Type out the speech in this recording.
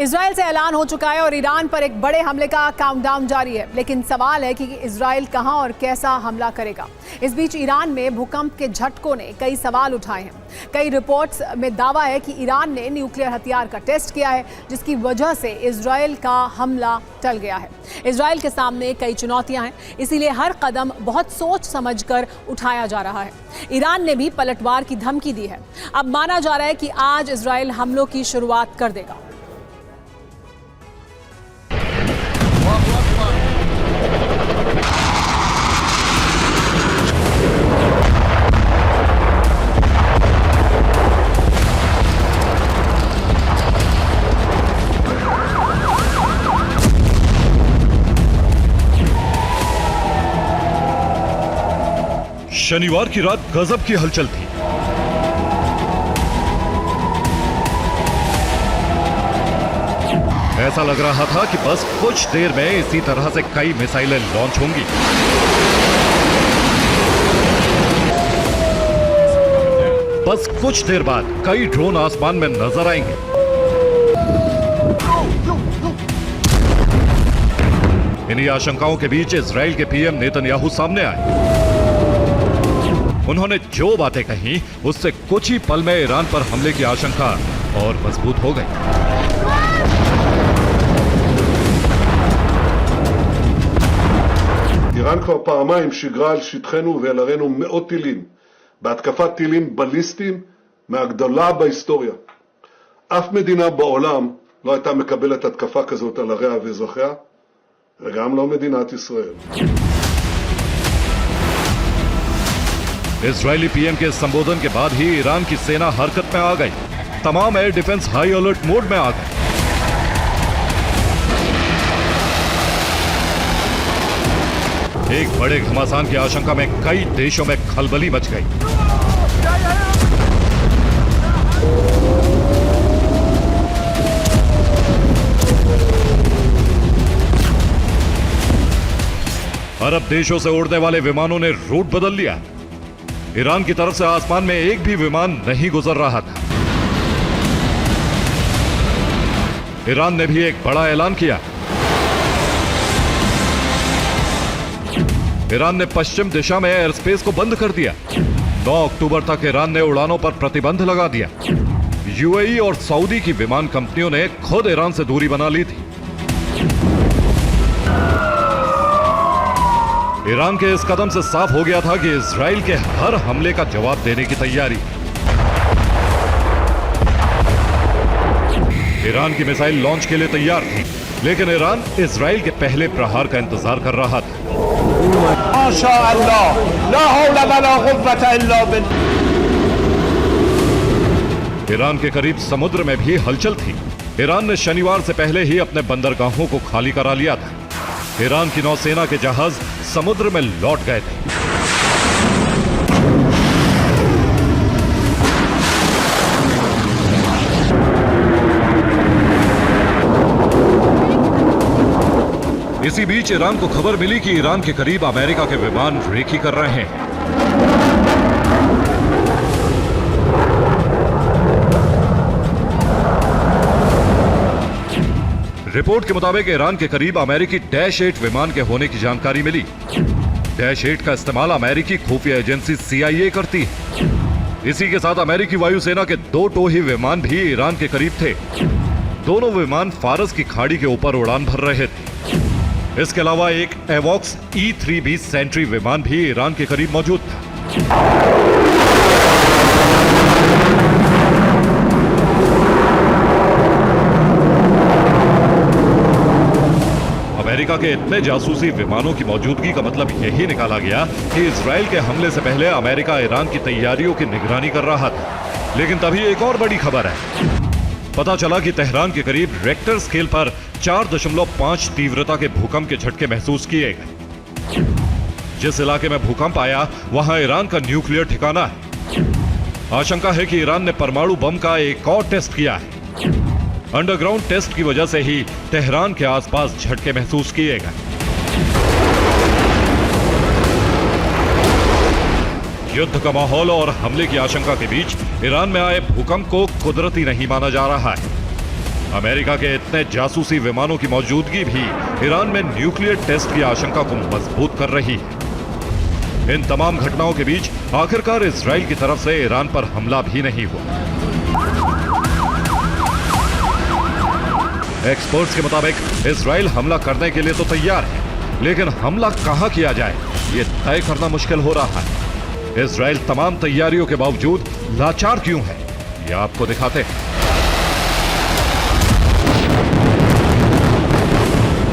Israel से ऐलान हो चुका है और ईरान पर एक बड़े हमले का काउंटडाउन जारी है, लेकिन सवाल है कि इजराइल कहां और कैसा हमला करेगा। इस बीच ईरान में भूकंप के झटकों ने कई सवाल उठाए हैं। कई रिपोर्ट्स में दावा है कि ईरान ने न्यूक्लियर हथियार का टेस्ट किया है, जिसकी वजह से इजराइल का हमला टल गया है। इजराइल के सामने कई चुनौतियां हैं, इसीलिए हर कदम बहुत सोच समझकर उठाया जा रहा है। ईरान ने भी पलटवार की धमकी दी है। अब माना जा रहा है कि आज इजराइल हमलों की शुरुआत कर देगा। शनिवार की रात गजब की हलचल थी। ऐसा लग रहा था कि बस कुछ देर में इसी तरह से कई मिसाइलें लॉन्च होंगी। बस कुछ देर बाद कई ड्रोन आसमान में नजर आएंगे। इन्हीं आशंकाओं के बीच इजराइल के पीएम नेतन्याहू सामने आए। उन्होंने जो बातें कही, उससे कुछ ही पल में ईरान पर हमले की आशंका और मजबूत हो गई। איראן כבר פעמיים שיגרה על שטחנו ועל ערינו מאות טילים, בהתקפת טילים בליסטיים מהגדולה בהיסטוריה. אף מדינה בעולם לא הייתה מקבלת התקפה כזאת על עריה ואזרחיה, וגם לא מדינת ישראל. इजरायली पीएम के संबोधन के बाद ही ईरान की सेना हरकत में आ गई। तमाम air defence high alert mode में आ गए। एक बड़े घमासान की आशंका में कई देशों में खलबली मच गई। अरब देशों से उड़ने वाले विमानों ने रूट बदल लिया। ईरान की तरफ से आसमान में एक भी विमान नहीं गुजर रहा था। ईरान ने भी एक बड़ा ऐलान किया। ईरान ने पश्चिम दिशा में एयर स्पेस को बंद कर दिया। 9 अक्टूबर तक ईरान ने उड़ानों पर प्रतिबंध लगा दिया। यूएई और सऊदी की विमान कंपनियों ने खुद ईरान से दूरी बना ली थी। ईरान के इस कदम से साफ हो गया था कि इजराइल के हर हमले का जवाब देने की तैयारी। ईरान की मिसाइल लॉन्च के लिए तैयार थी, लेकिन ईरान इजराइल के पहले प्रहार का इंतजार कर रहा था। ईरान के करीब समुद्र में भी हलचल थी। ईरान ने शनिवार से पहले ही अपने बंदरगाहों को खाली करा लिया था। ईरान की नौसेना के जहाज समुद्र में लौट गए थे। इसी बीच ईरान को खबर मिली कि ईरान के करीब अमेरिका के विमान रेकी कर रहे हैं। रिपोर्ट के मुताबिक ईरान के करीब अमेरिकी -8 विमान के होने की जानकारी मिली। -8 का इस्तेमाल अमेरिकी खुफिया एजेंसी CIA करती है। इसी के साथ अमेरिकी वायुसेना के 2 टोही विमान भी ईरान के करीब थे। दोनों विमान फारस की खाड़ी के ऊपर उड़ान भर रहे थे। इसके अलावा एक एवॉक्स E-3B सेंट्री विमान भी ईरान के करीब मौजूद था। अमेरिका के इतने जासूसी विमानों की मौजूदगी का मतलब यही निकाला गया कि इजराइल के हमले से पहले अमेरिका ईरान की तैयारियों की निगरानी कर रहा था। लेकिन तभी एक और बड़ी खबर है। पता चला कि तेहरान के करीब रेक्टर स्केल पर 4.5 तीव्रता के भूकंप के झटके महसूस किए गए। जिस इलाके में भूकंप आया, वहां ईरान का न्यूक्लियर ठिकाना है। आशंका है कि ईरान ने परमाणु बम का एक और टेस्ट किया है। अंडरग्राउंड टेस्ट की वजह से ही तेहरान के आसपास झटके महसूस किए गए। युद्ध का माहौल और हमले की आशंका के बीच ईरान में आए भूकंप को कुदरती नहीं माना जा रहा है। अमेरिका के इतने जासूसी विमानों की मौजूदगी भी ईरान में न्यूक्लियर टेस्ट की आशंका को मजबूत कर रही है। इन तमाम घटनाओं के बीच आखिरकार इजराइल की तरफ से ईरान पर हमला भी नहीं हुआ। एक्सपर्ट्स के मुताबिक इजराइल हमला करने के लिए तो तैयार है, लेकिन हमला कहां किया जाए ये तय करना मुश्किल हो रहा है। इजराइल तमाम तैयारियों के बावजूद लाचार क्यों है, ये आपको दिखाते हैं।